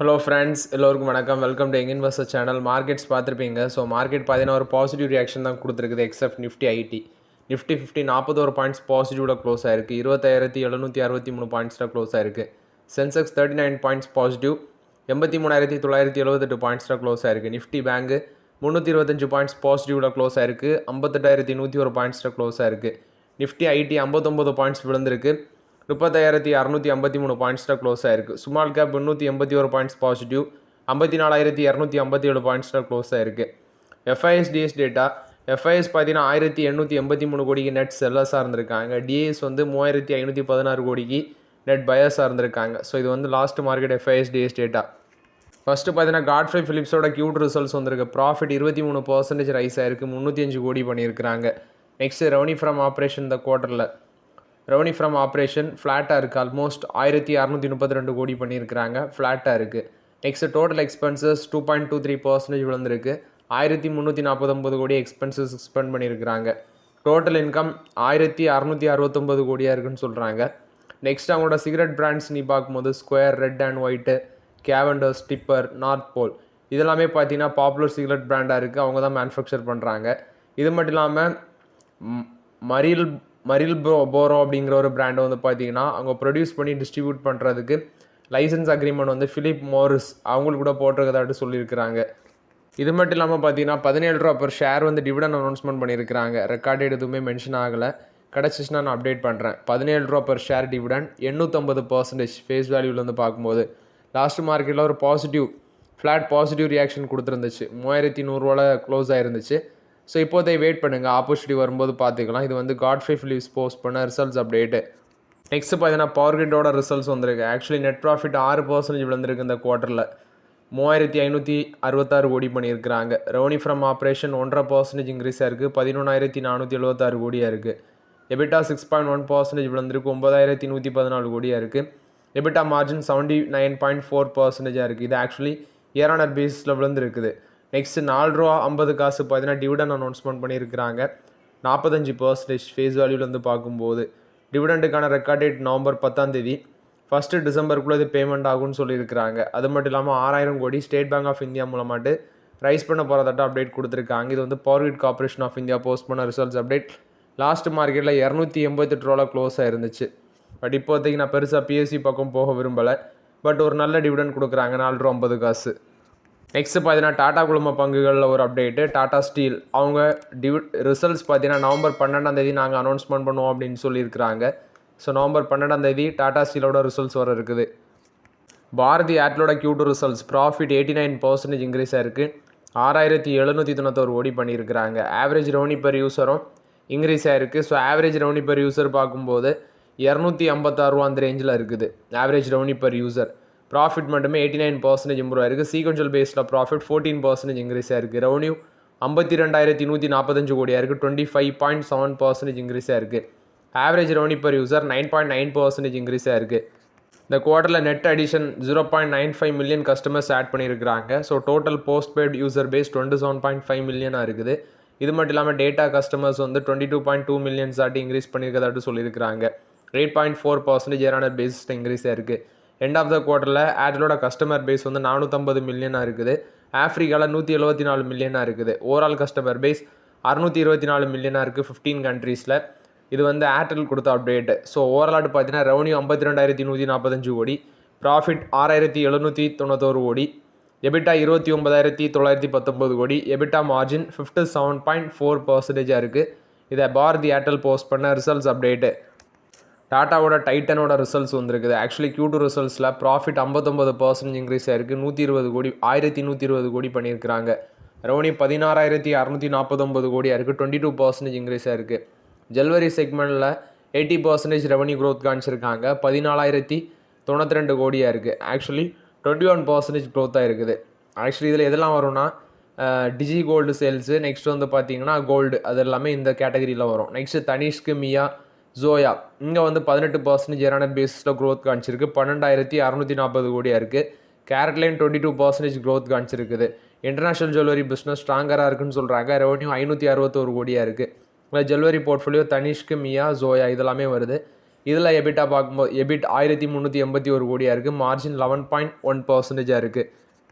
Hello friends, எல்லோருக்கும் வணக்கம். Welcome to young investor channel. Markets பார்த்துருப்பீங்க. ஸோ மார்க்கெட் பார்த்தீங்கன்னா ஒரு பாசிட்டிவ் ரியாக்ஷன் தான் கொடுத்துருக்குது. Except Nifty IT. Nifty 50 41 points பாசிட்டிவோட க்ளோஸ் ஆயிருக்கு. 25763 பாயிண்ட்ஸில் க்ளோஸ் ஆயிருக்கு. சென்செக்ஸ் 39 பாயிண்ட்ஸ் பாசிட்டிவ் 83978 பாயிண்ட்ஸில் க்ளோஸ் ஆயிருக்கு. நிஃப்டி பேங்க் 325 பாயிண்ட்ஸ் பாசிட்டிவோட க்ளோஸ் ஆயிருக்கு. 58101 பாயிண்ட்ஸில் க்ளோஸ் ஆயிருக்கு. நிஃப்டி ஐடி 59 பாயிண்ட்ஸ் விழுந்திருக்கு. 30653 பாயிண்ட்ஸில் க்ளோஸ் ஆயிருக்கு. ஸ்மால் கேப் 381 பாயிண்ட்ஸ் பாசிட்டிவ் 54257 பாயிண்ட்ஸில் க்ளோஸ் ஆயிருக்கு. FIs data. எஃப்ஐஎஸ் பார்த்தீங்கன்னா 1883 கோடிக்கு நெட் செல்லர்ஸாக இருந்திருக்காங்க. டிஏஎஸ் 3516 கோடிக்கு நெட் பயர்ஸாக இருந்திருக்காங்க. ஸோ இது last market FIs data. First பார்த்தீங்கன்னா காட்ஃப்ரே ஃபிலிப்ஸோட கியூட் ரிசல்ட்ஸ் வந்திருக்கு. ப்ராஃபிட் 23% ரைஸ் ஆயிருக்கு. 305 கோடி பண்ணியிருக்கிறாங்க. நெக்ஸ்ட் ரெவன்யூ ஃப்ரம் ஆப்ரேஷன் இந்த குவார்ட்டரில். ரெவன்யூ ஃப்ரம் ஆப்ரேஷன் ஃப்ளாட்டாக இருக்குது. ஆல்மோஸ்ட் 1632 கோடி பண்ணியிருக்கிறாங்க. ஃப்ளாட்டாக இருக்குது. நெக்ஸ்ட் டோட்டல் எக்ஸ்பென்சஸ் 2.23% விழுந்திருக்கு. 1349 கோடி எக்ஸ்பென்சஸ் ஸ்பெண்ட் பண்ணியிருக்கிறாங்க. டோட்டல் இன்கம் 1669 கோடியாக இருக்குன்னு சொல்கிறாங்க. நெக்ஸ்ட் அவங்களோட சிகரெட் பிராண்ட்ஸ் நீ பார்க்கும்போது Square, red and white, Cavanders, Tipper, North Pole இதெல்லாமே பார்த்தீங்கன்னா பாப்புலர் சிகரெட் பிராண்டாக இருக்குது. அவங்க தான் மேனுஃபேக்சர் பண்ணுறாங்க. இது மட்டும் இல்லாமல் மரில் போரோ அப்படிங்கிற ஒரு பிராண்டை பார்த்தீங்கன்னா அவங்க ப்ரொடியூஸ் பண்ணி டிஸ்ட்ரிபியூட் பண்ணுறதுக்கு லைசன்ஸ் அக்ரிமெண்ட் ஃபிலிப் மோரிஸ் அவங்களுக்கு கூட போட்டிருக்கதாட்டு சொல்லியிருக்கிறாங்க. இது மட்டும் இல்லாமல் பார்த்தீங்கன்னா 17 ரூபா பர் ஷேர் டிவிடன் அனௌன்ஸ்மெண்ட் பண்ணியிருக்கிறாங்க. ரெக்கார்டேட் எதுவுமே மென்ஷன் ஆகலை. கிடச்சிச்சுன்னா நான் அப்டேட் பண்ணுறேன். 17 ரூபா பர் ஷேர் டிவிடன் 850% ஃபேஸ் வேல்யூலேருந்து பார்க்கும்போது லாஸ்ட் மார்க்கெட்டில் ஒரு ஃப்ளாட் பாசிட்டிவ் ரியாக்ஷன் கொடுத்துருந்துச்சு. 3100 க்ளோஸ் ஆயிருந்துச்சு. ஸோ இப்போதை வெயிட் பண்ணுங்கள், ஆப்பர்ச்சுனிட்டி வரும்போது பார்த்துக்கலாம். இது காட்ஃப்ரே ஃபிலிப்ஸ் போஸ்ட் பண்ண ரிசல்ட்ஸ் அப்டேட்டு. நெக்ஸ்ட் பார்த்தீங்கன்னா பவர் கிரிட்டோட ரிசல்ட்ஸ் வந்திருக்கு. ஆக்சுவலி நெட் ப்ராஃபிட் 6% விழுந்திருக்கு இந்த குவார்ட்டரில். 3566 கோடி பண்ணியிருக்கிறாங்க. ரெவன்யூ ஃப்ரம் ஆப்ரேஷன் 1.5% இன்க்ரீஸ் ஆயிருக்கு. 11476 கோடியாக இருக்குது. எபிட்டா 6.1% விழுந்திருக்கு. 9114 கோடியாக இருக்குது. எபிட்டா மார்ஜின் 79.4% இருக்குது. இது ஆக்சுவலி இயர் ஆன் இயர் பேசிஸில் விழுந்திருக்குது. நெக்ஸ்ட் 4 ரூபா 50 காசு பார்த்தீங்கன்னா டிவிடன் அனௌன்ஸ்மெண்ட் பண்ணியிருக்கிறாங்க. 45% ஃபேஸ் வேல்யூலேருந்து பார்க்கும்போது டிவிடெண்டுக்கான ரெக்கார்ட் டேட் நவம்பர் 10 1 டிசம்பருக்குள்ளே இது பேமெண்ட் ஆகும்னு சொல்லியிருக்கிறாங்க. அது மட்டும் இல்லாமல் 6000 கோடி ஸ்டேட் பேங்க் ஆஃப் இந்தியா மூலமாட்டு ரைஸ் பண்ண போகிறதாட்ட அப்டேட் கொடுத்துருக்காங்க. இது Power Grid Corporation of India post பண்ண ரிசல்ட்ஸ் அப்டேட். லாஸ்ட் மார்க்கெட்டில் 288 ரூபா க்ளோஸ் ஆயிருந்துச்சு. பட் இப்போதைக்கு நான் பெருசாக பிஎஸ்சி பக்கம் போக விரும்பலை. பட் ஒரு நல்ல டிவிடெண்ட் கொடுக்குறாங்க. 4 ரூபா 50 காசு. நெக்ஸ்ட் பார்த்தீங்கன்னா டாடா குழும பங்குகளில் ஒரு அப்டேட்டு. டாடா ஸ்டீல் அவங்க ரிசல்ட்ஸ் பார்த்தீங்கன்னா நவம்பர் 12 நாங்கள் அனௌன்ஸ்மெண்ட் பண்ணுவோம் அப்படின்னு சொல்லியிருக்கிறாங்க. ஸோ நவம்பர் 12 டாடா ஸ்டீலோட ரிசல்ட்ஸ் வர இருக்குது. பாரதி ஏர்டெலோட Q2 ரிசல்ட்ஸ் ப்ராஃபிட் 89% இன்க்ரீஸ் ஆயிருக்கு. 6791 கோடி பண்ணியிருக்கிறாங்க. ஆவரேஜ் ரெவன்யூ பெர் யூஸரும் இன்க்ரீஸ் ஆயிருக்கு. So average revenue per user பார்க்கும்போது 256 ரூபா அந்த ரேஞ்சில் இருக்குது. Average revenue per user. Profit மட்டுமே 89% இம்ப்ரூவ் ஆயிருக்கு. சீக்வென்ஷியல் பேஸில் ப்ராஃபிட் 14% இன்க்ரீஸ் ஆயிருக்கு. ரெவன்யூ 52145 கோடியாக இருக்குது. 25.7% இன்க்ரீஸ் ஆயிருக்கு. Average revenue per user 9.9% increase ஆயிருக்கு. இந்த குவார்ட்டரில் net addition 0.95 million customers add பண்ணியிருக்கிறாங்க. So total postpaid user base 27.5 மில்லியனாக இருக்குது. இது மட்டும் இல்லாமல் டேட்டா கஸ்டமர்ஸ் 22.2 மில்லியன்ஸ் ஆட்டி இன்க்ரீஸ் பண்ணியிருக்கதாட்டு சொல்லியிருக்கிறாங்க. 8.4% இயர் ஆன் இயர் பேசிஸில் இன்க்ரீஸ் ஆயிருக்கு. எண்ட் ஆஃப் த குவார்ட்டரில் ஏர்டெலோட கஸ்டமர் பேஸ் 450 மில்லியனாக இருக்குது. ஆஃப்ரிக்காவில் 174 மில்லியனாக இருக்குது. ஓவரால் கஸ்டமர் பேஸ் 624 மில்லியனாக இருக்குது 15 கண்ட்ரீஸில். இது ஏர்டெல் கொடுத்த அப்டேட்டு. ஸோ ஓவரால் பார்த்தீங்கன்னா ரெவன்யூ 52145 கோடி, ப்ராஃபிட் 6791 கோடி, எபிட்டா 29919 கோடி, எபிட்டா மார்ஜின் 57.4% இருக்குது. இதை பாரதி ஏர்டெல் போஸ்ட் பண்ண ரிசல்ட்ஸ் அப்டேட்டு. டாட்டாவோட டைட்டனோட ரிசல்ட்ஸ் வந்திருக்குது. ஆக்சுவலி Q2 ரிசல்ட்ஸில் ப்ராஃபிட் 59% இன்க்ரீஸ் ஆயிருக்கு. 120 கோடி 1120 கோடி பண்ணியிருக்கிறாங்க. ரெவன்யூ 16649 கோடியாக இருக்குது. 22% இன்க்ரீஸ் ஆயிருக்கு. ஜுவல்லரி செக்மெண்ட்டில் 80% ரெவன்யூ க்ரோத் காமிச்சிருக்காங்க. 14092 கோடியாக இருக்குது. ஆக்சுவலி 21% க்ரோத்தாக இருக்குது. ஆக்சுவலி இதில் எதெல்லாம் வரும்னா டிஜி கோல்டு சேல்ஸு, நெக்ஸ்ட் பார்த்தீங்கன்னா கோல்டு, அது எல்லாமே இந்த கேட்டகரியில் வரும். நெக்ஸ்ட்டு தனிஷ்க்கு, மியா, ஜோயா இங்கே 18% இயர் ஆன் இயர் பேசிஸில் க்ரோத் காமிச்சிருக்கு. 12640 கோடியாக இருக்குது. கேரட்லைன் 22% க்ரோத் காமிச்சிருக்குது. இன்டர்நேஷ்னல் ஜுவல்லரி பிஸ்னஸ் ஸ்ட்ராங்கராக இருக்குன்னு சொல்கிறாங்க. ரெவன்யூ 561 கோடியாக இருக்குது. ஜுவல்லரி போர்ட்ஃபோலியோ தனிஷ்க்கு, மியா, ஜோயா இதெல்லாமே வருது. இதில் எபிட்டா பார்க்கும்போது எபிட் 1381 கோடியாக இருக்குது, மார்ஜின் 11.1% இருக்குது.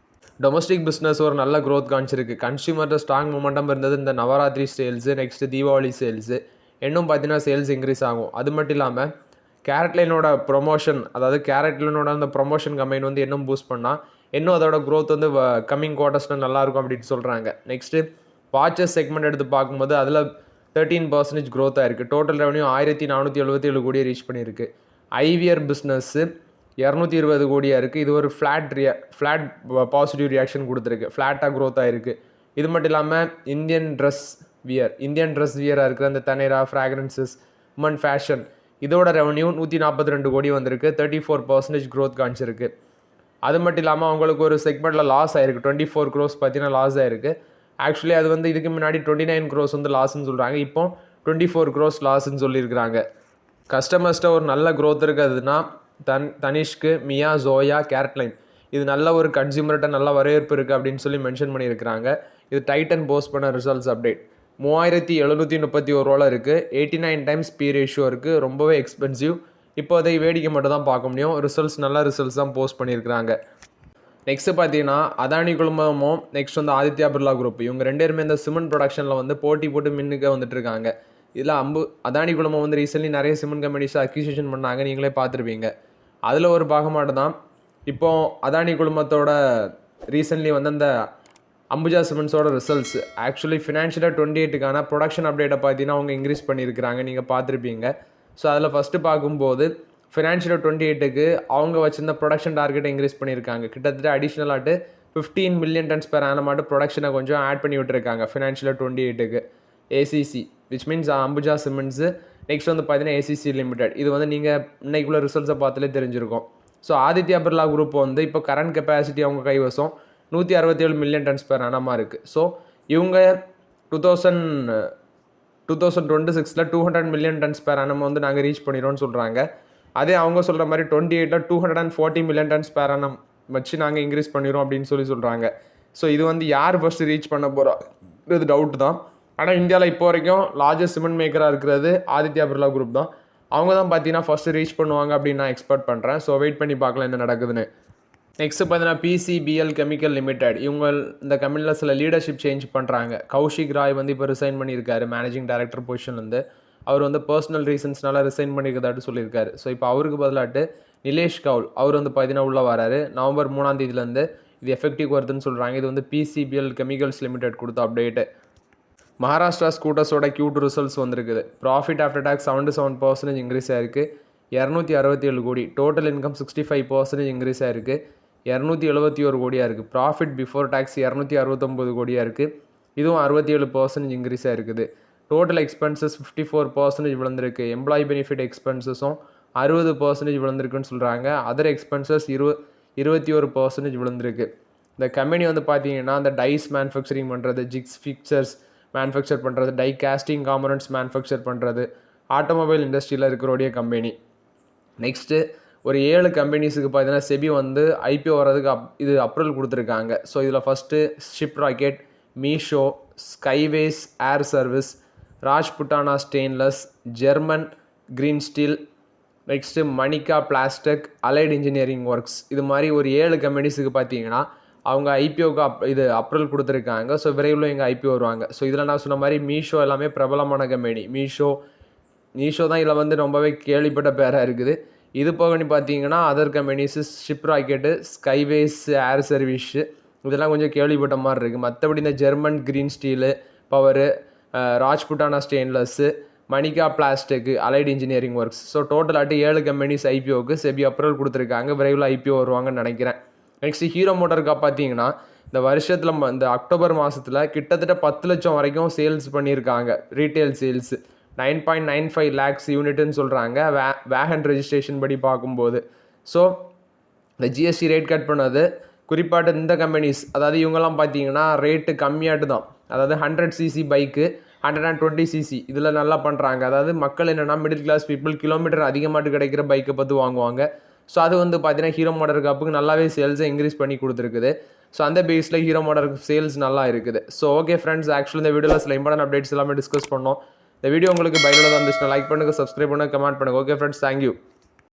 டொமஸ்டிக் பிஸ்னஸ் ஒரு நல்ல க்ரோத் காமிச்சிருக்கு. கன்சியூமர்கிட்ட ஸ்ட்ராங் மொமெண்டம் இருந்தது இந்த Navratri sales, next Deepavali sales, இன்னும் பார்த்தீங்கன்னா சேல்ஸ் இன்க்ரீஸ் ஆகும். அது மட்டும் இல்லாமல் கேரட்லைனோட ப்ரொமோஷன், அதாவது கேரட்லைனோட அந்த ப்ரொமோஷன் கம்பெனி வந்து இன்னும் பூஸ்ட் பண்ணால் இன்னும் அதோட க்ரோத் வந்து கம்மிங் குவார்ட்டர்ஸில் நல்லாயிருக்கும் அப்படின்னு சொல்கிறாங்க. நெக்ஸ்ட்டு வாட்சஸ் செக்மெண்ட் எடுத்து பார்க்கும்போது அதில் 13% க்ரோத்தாக இருக்குது. டோட்டல் ரெவன்யூ 1477 கோடியை ரீச் பண்ணியிருக்கு. ஐவியர் பிஸ்னஸ்ஸு 220 கோடியாக இருக்குது. இது ஒரு ஃப்ளாட் பாசிட்டிவ் ரியாக்ஷன் கொடுத்துருக்கு, ஃப்ளாட்டாக க்ரோத் ஆகிருக்கு. இது மட்டும் இல்லாமல் இந்தியன் ட்ரெஸ் வியராக இருக்கிற அந்த தனேரா, ஃப்ராக்ரன்சஸ், உமன் ஃபேஷன், இதோட ரெவன்யூ 142 கோடி வந்திருக்கு, 34% க்ரோத் காமிச்சிருக்கு. அது மட்டும் இல்லாமல் அவங்களுக்கு ஒரு செக்மெண்ட்டில் லாஸ் ஆகிருக்கு, 24 crores பார்த்தீங்கன்னா லாஸ் ஆகிருக்கு. ஆக்சுவலி அது வந்து இதுக்கு முன்னாடி 29 crores வந்து லாஸ்ன்னு சொல்கிறாங்க, இப்போ 24 crores லாஸ்ன்னு சொல்லியிருக்கிறாங்க. கஸ்டமர்ஸ்ட்ட ஒரு நல்ல க்ரோத் இருக்குதுன்னா தனிஷ்க்கு, மியா, ஜோயா, கேரட்லைன், இது நல்ல ஒரு கன்சியூமர்கிட்ட நல்ல வரவேற்பு இருக்குது அப்படின்னு சொல்லி மென்ஷன் பண்ணியிருக்கிறாங்க. இது டைட்டன் போஸ்ட் பண்ண ரிசல்ட்ஸ் அப்டேட். 3731 இருக்குது, 89 times P ரேஷியோ இருக்குது, ரொம்பவே எக்ஸ்பென்சிவ். இப்போ அதை வேடிக்கை மட்டும் தான் பார்க்க முடியும். நல்ல ரிசல்ட்ஸ் தான் போஸ்ட் பண்ணியிருக்கிறாங்க. நெக்ஸ்ட்டு பார்த்தீங்கன்னா அதானி குழுமமும் நெக்ஸ்ட் வந்து ஆதித்யா பிர்லா குரூப், இவங்க 2 பேருமே இந்த சிமெண்ட் ப்ரொடக்ஷனில் வந்து போட்டி போட்டு மின்னுக்க வந்துட்டு இருக்காங்க. இதில் அதானி குழுமம் வந்து ரீசென்ட்லி நிறைய சிமெண்ட் கம்பெனிஸை அக்யூசியேஷன் பண்ணாங்க, நீங்களே பார்த்துருப்பீங்க. அதில் ஒரு பாகமாட்டு தான் இப்போது அதானி குழுமத்தோட ரீசென்ட்லி வந்து அந்த அம்புஜா சிமெண்ட்ஸோட ரிசல்ட்ஸ். ஆக்சுவலி ஃபினான்ஷியலாக 28க்கான ப்ரொடக்ஷன் அப்டேட்டை பார்த்தீங்கன்னா அவங்க இன்க்ரீஸ் பண்ணியிருக்கிறாங்க, நீங்கள் பார்த்துருப்பீங்க. ஸோ அதில் ஃபஸ்ட்டு பார்க்கும்போது ஃபினான்ஷியல் 28க்கு அவங்க வச்சிருந்த ப்ரொடக்ஷன் டார்கெட்டை இன்க்ரீஸ் பண்ணியிருக்காங்க. கிட்டத்தட்ட அடிஷ்னலாட்டு 15 மில்லியன் டன்ஸ் பெர் ஆனமாட்டு ப்ரொடக்ஷனை கொஞ்சம் ஆட் பண்ணி விட்டுருக்காங்க ஃபினான்ஷியல் 28க்கு. ACC which means Ambuja Cements, next வந்து பார்த்தீங்கன்னா ஏசிசி லிமிடெட். இது வந்து நீங்கள் இன்னைக்குள்ள ரிசல்ட்ஸை பார்த்தாலே தெரிஞ்சிருக்கும். ஸோ ஆதித்யா பிர்லா குரூப் வந்து இப்போ கரண்ட் கெப்பாசிட்டி அவங்க கைவசம் 167 மில்லியன் டன்ஸ் பெர் ஆனமாக இருக்குது. ஸோ இவங்க 2026 200 மில்லியன் டன்ஸ் பெர் ஆனம் வந்து நாங்கள் ரீச் பண்ணிடுவோம்னு சொல்கிறாங்க. அதே அவங்க சொல்கிற மாதிரி 28 240 மில்லியன் டன்ஸ் பெர் ஆனம் வச்சு நாங்கள் இன்க்ரீஸ் பண்ணிடுவோம் அப்படின்னு சொல்கிறாங்க. ஸோ இது வந்து யார் ஃபஸ்ட்டு ரீச் பண்ண போகிறோம் இது டவுட் தான். ஆனால் இந்தியாவில் இப்போ வரைக்கும் லார்ஜஸ்ட் சிமெண்ட் மேக்கராக இருக்கிறது ஆதித்யா பிர்லா குரூப் தான். அவங்க தான் பார்த்தீங்கன்னா ஃபஸ்ட்டு ரீச் பண்ணுவாங்க அப்படின்னு நான் எக்ஸ்பெக்ட் பண்ணுறேன். ஸோ வெயிட் பண்ணி பார்க்கலாம் என்ன நடக்குதுன்னு. நெக்ஸ்ட்டு பார்த்தீங்கன்னா PCBL கெமிக்கல் லிமிடெட், இவங்க இந்த கம்பெனியில் சில லீடர்ஷிப் சேஞ்ச் பண்ணுறாங்க. கௌஷிக் ராய் வந்து இப்போ ரிசைன் பண்ணியிருக்காரு மேனேஜிங் டைரக்டர் பொசிஷன்லேருந்து. அவர் வந்து பர்சனல் ரீசன்ஸ்னால ரிசைன் பண்ணியிருக்கதாட்டு சொல்லியிருக்காரு. ஸோ இப்போ அவருக்கு பதிலாட்டு நிலேஷ் கவுல் அவர் வந்து பார்த்தீங்கன்னா உள்ளே வராரு. நவம்பர் 3 இது எஃபெக்டிவ் வருதுன்னு சொல்கிறாங்க. இது வந்து PCBL கெமிக்கல்ஸ் லிமிடெட் கொடுத்த அப்டேட்டு. மகாராஷ்டிரா ஸ்கூட்டர்ஸோட Q2 ரிசல்ட்ஸ் வந்திருக்குது. ப்ராஃபிட் ஆஃப்டர் டேக்ஸ் 77% இன்க்ரீஸ் ஆகிருக்கு, 267 கோடி. டோட்டல் இன்கம் 65% இன்க்ரீஸ் ஆகிருக்கு, 271 கோடியாக இருக்குது. ப்ராஃபிட் பிஃபோர் டேக்ஸ் 269 கோடியாக இருக்குது, இதுவும் 67% இன்க்ரீஸ் ஆகிருக்குது. டோட்டல் எக்ஸ்பென்சஸ் 54% விழுந்திருக்கு. எம்ப்ளாயி பெனிஃபிட் எக்ஸ்பென்சஸும் 60% விழுந்திருக்குன்னு சொல்கிறாங்க. அதர் எக்ஸ்பென்சஸ் 21% விழுந்திருக்கு. இந்த கம்பெனி வந்து பார்த்தீங்கன்னா அந்த டைஸ் மேனுஃபேக்சரிங் பண்ணுறது, ஜிக்ஸ் ஃபிக்சர்ஸ் மேனுஃபேக்சர் பண்ணுறது, டை காஸ்டிங் காம்பனன்ட்ஸ் மேனுஃபேக்சர் பண்ணுறது, ஆட்டோமொபைல் இண்டஸ்ட்ரியில் இருக்கிறோடைய கம்பெனி. நெக்ஸ்ட்டு ஒரு 7 கம்பெனிஸுக்கு பார்த்தீங்கன்னா செபி வந்து IPO வர்றதுக்கு இது அப்ரூவல் கொடுத்துருக்காங்க. ஸோ இதில் first Shiprocket, Meesho, Skyways Air Service, Rajputana Stainless, German Green Steel, next Manika Plastic, Allied Engineering Works, இது மாதிரி ஒரு 7 கம்பெனிஸுக்கு பார்த்தீங்கன்னா அவங்க IPOக்கு இது அப்ரூவல் கொடுத்துருக்காங்க. ஸோ விரைவில் எங்கள் IPO வருவாங்க. ஸோ இதில் நான் சொன்ன மாதிரி மீஷோ எல்லாமே பிரபலமான கம்பெனி. மீஷோ தான் இதில் வந்து ரொம்பவே கேள்விப்பட்ட பேராக இருக்குது. இது போக பார்த்தீங்கன்னா other companies Shiprocket, Skyways Air Service, இதெல்லாம் கொஞ்சம் கேள்விப்பட்ட மாதிரி இருக்குது. மற்றபடி இந்த German Green Steel, power, Rajputana Stainless, Manika Plastic, Allied Engineering Works, so டோட்டலாட்டு 7 கம்பெனிஸ் IPOக்கு செபி அப்ரூவல் கொடுத்துருக்காங்க. விரைவில் IPO வருவாங்கன்னு நினைக்கிறேன். நெக்ஸ்ட்டு ஹீரோ மோட்டார்க்கா பார்த்தீங்கன்னா இந்த வருஷத்தில் இந்த அக்டோபர் மாதத்தில் கிட்டத்தட்ட 10 லட்சம் வரைக்கும் சேல்ஸ் பண்ணியிருக்காங்க. ரீட்டைல் சேல்ஸு 9.95 lakhs யூனிட்னு சொல்கிறாங்க வேகன் ரெஜிஸ்ட்ரேஷன் படி பார்க்கும்போது. ஸோ இந்த GST ரேட் கட் பண்ணது குறிப்பாட்டு இந்த கம்பெனிஸ், அதாவது இவங்கெல்லாம் பார்த்தீங்கன்னா ரேட்டு கம்மியாட்டு தான். அதாவது 100cc பைக்கு, 120cc இதில் நல்லா பண்ணுறாங்க. அதாவது மக்கள் என்னென்னா மிடில் கிளாஸ் பீப்புள் கிலோமீட்டர் அதிகமாட்டு கிடைக்கிற பைக்கை பார்த்து வாங்குவாங்க. ஸோ அது வந்து பார்த்தீங்கன்னா ஹீரோ மோட்டார் கப்புக்கு நல்லாவே சேல்ஸை இன்க்ரீஸ் பண்ணி கொடுத்துருக்குது. ஸோ அந்த பேஸில் ஹீரோ மோட்டார் சேல்ஸ் நல்லா இருக்குது. ஸோ ஓகே ஃப்ரெண்ட்ஸ், ஆக்சுவலி இந்த வீடியோவில் சில இம்பார்ட்டன்ட் அப்டேட்ஸ் எல்லாமே டிஸ்கஸ் பண்ணோம். இந்த வீடியோ உங்களுக்கு பயனுள்ளதாக இருந்துச்சுன்னா லைக் பண்ணுங்கள், சப்ஸ்கிரைப் பண்ணுங்கள், கமெண்ட் பண்ணுங்கள். Okay friends, thank you.